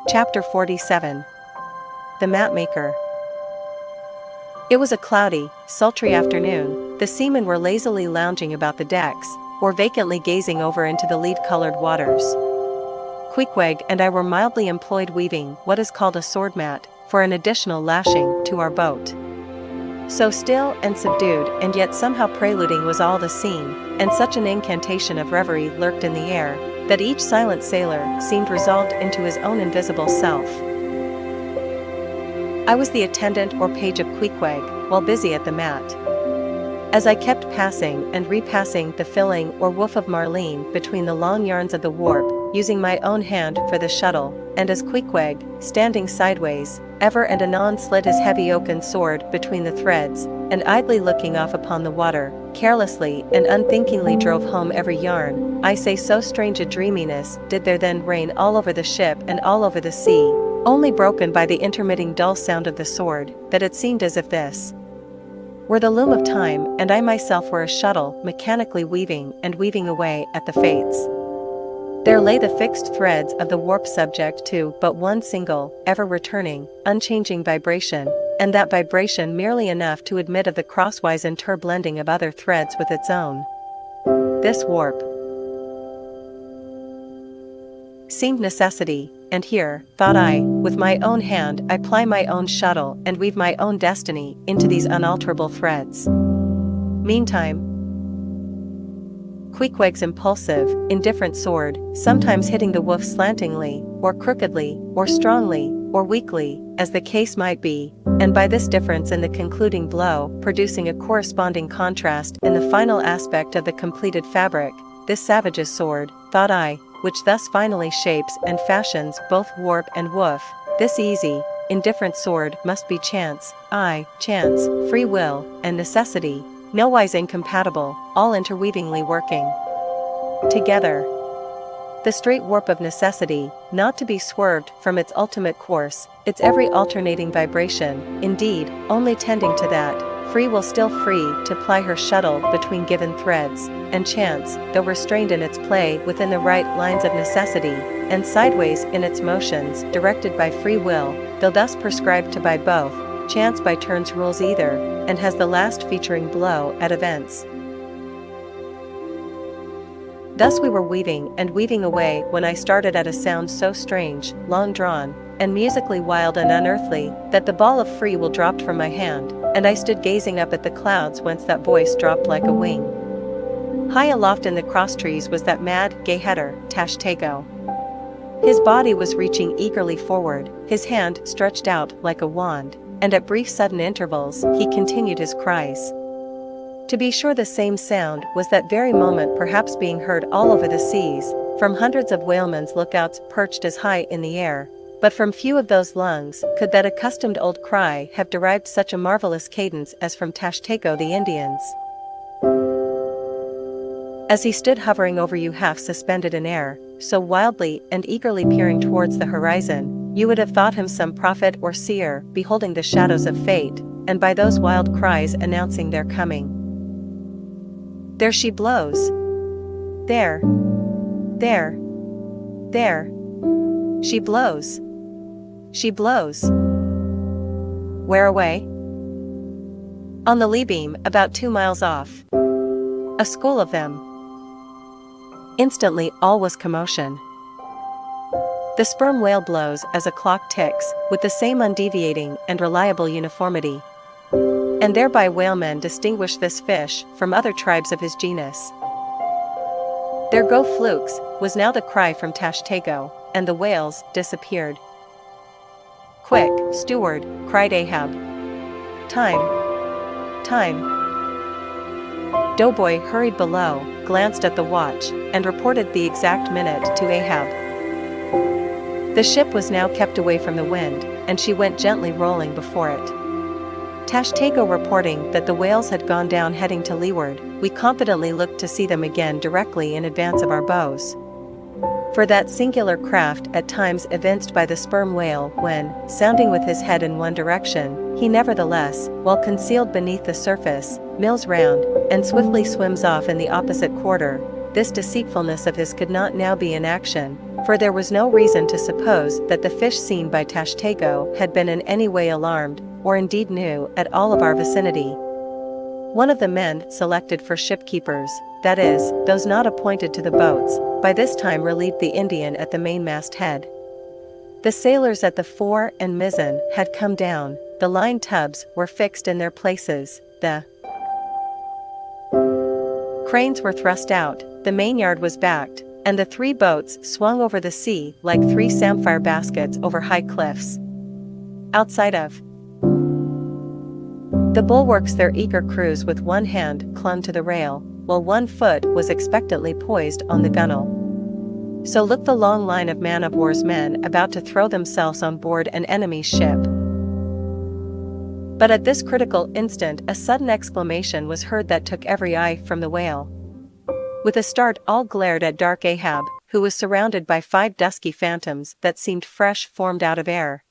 Chapter 47. The Mapmaker. It was a cloudy, sultry afternoon. The seamen were lazily lounging about the decks, or vacantly gazing over into the lead-colored waters. Queequeg and I were mildly employed weaving what is called a sword mat, for an additional lashing to our boat. So still and subdued and yet somehow preluding was all the scene, and such an incantation of reverie lurked in the air, that each silent sailor seemed resolved into his own invisible self. I was the attendant or page of Queequeg, while busy at the mat. As I kept passing and repassing the filling or woof of marline between the long yarns of the warp, using my own hand for the shuttle, and as Queequeg, standing sideways, ever and anon slid his heavy oaken sword between the threads, and idly looking off upon the water, carelessly and unthinkingly drove home every yarn, I say so strange a dreaminess did there then reign all over the ship and all over the sea, only broken by the intermitting dull sound of the sword, that it seemed as if this were the loom of time, and I myself were a shuttle mechanically weaving and weaving away at the fates. There lay the fixed threads of the warp subject to but one single, ever-returning, unchanging vibration, and that vibration merely enough to admit of the crosswise interblending of other threads with its own. This warp seemed necessity, and here, thought I, with my own hand I ply my own shuttle and weave my own destiny into these unalterable threads. Meantime, Queequeg's impulsive, indifferent sword, sometimes hitting the woof slantingly, or crookedly, or strongly, or weakly, as the case might be, and by this difference in the concluding blow producing a corresponding contrast in the final aspect of the completed fabric, this savage's sword, thought I, which thus finally shapes and fashions both warp and woof, this easy, indifferent sword must be chance, chance, free will, and necessity, nowise incompatible, all interweavingly working together. The straight warp of necessity, not to be swerved from its ultimate course, its every alternating vibration, indeed, only tending to that, free will still free to ply her shuttle between given threads, and chance, though restrained in its play within the right lines of necessity, and sideways in its motions directed by free will, though thus prescribed to by both, chance by turns rules either, and has the last featuring blow at events. Thus we were weaving and weaving away when I started at a sound so strange, long-drawn, and musically wild and unearthly, that the ball of free will dropped from my hand, and I stood gazing up at the clouds whence that voice dropped like a wing. High aloft in the crosstrees was that mad, gay header, Tashtego. His body was reaching eagerly forward, his hand stretched out like a wand, and at brief sudden intervals he continued his cries. To be sure the same sound was that very moment perhaps being heard all over the seas, from hundreds of whalemen's lookouts perched as high in the air, but from few of those lungs could that accustomed old cry have derived such a marvelous cadence as from Tashtego the Indians. As he stood hovering over you half suspended in air, so wildly and eagerly peering towards the horizon, you would have thought him some prophet or seer beholding the shadows of fate, and by those wild cries announcing their coming. There she blows. There. There. There. She blows. She blows. Where away? On the lee beam, about 2 miles off. A school of them. Instantly all was commotion. The sperm whale blows as a clock ticks, with the same undeviating and reliable uniformity. And thereby whalemen distinguish this fish from other tribes of his genus. There go flukes, was now the cry from Tashtego, and the whales disappeared. Quick, steward, cried Ahab. Time. Time. Doughboy hurried below, glanced at the watch, and reported the exact minute to Ahab. The ship was now kept away from the wind, and she went gently rolling before it. Tashtego reporting that the whales had gone down heading to leeward, we confidently looked to see them again directly in advance of our bows. For that singular craft at times evinced by the sperm whale when, sounding with his head in one direction, he nevertheless, while concealed beneath the surface, mills round, and swiftly swims off in the opposite quarter, this deceitfulness of his could not now be in action, for there was no reason to suppose that the fish seen by Tashtego had been in any way alarmed, or indeed knew at all of our vicinity. One of the men selected for shipkeepers, that is, those not appointed to the boats, by this time relieved the Indian at the mainmast head. The sailors at the fore and mizzen had come down, the line tubs were fixed in their places, the cranes were thrust out, the mainyard was backed, and the 3 boats swung over the sea like 3 samphire baskets over high cliffs. Outside of the bulwarks their eager crews with one hand clung to the rail, while one foot was expectantly poised on the gunwale. So looked the long line of man-of-war's men about to throw themselves on board an enemy's ship. But at this critical instant a sudden exclamation was heard that took every eye from the whale. With a start all glared at dark Ahab, who was surrounded by 5 dusky phantoms that seemed fresh formed out of air.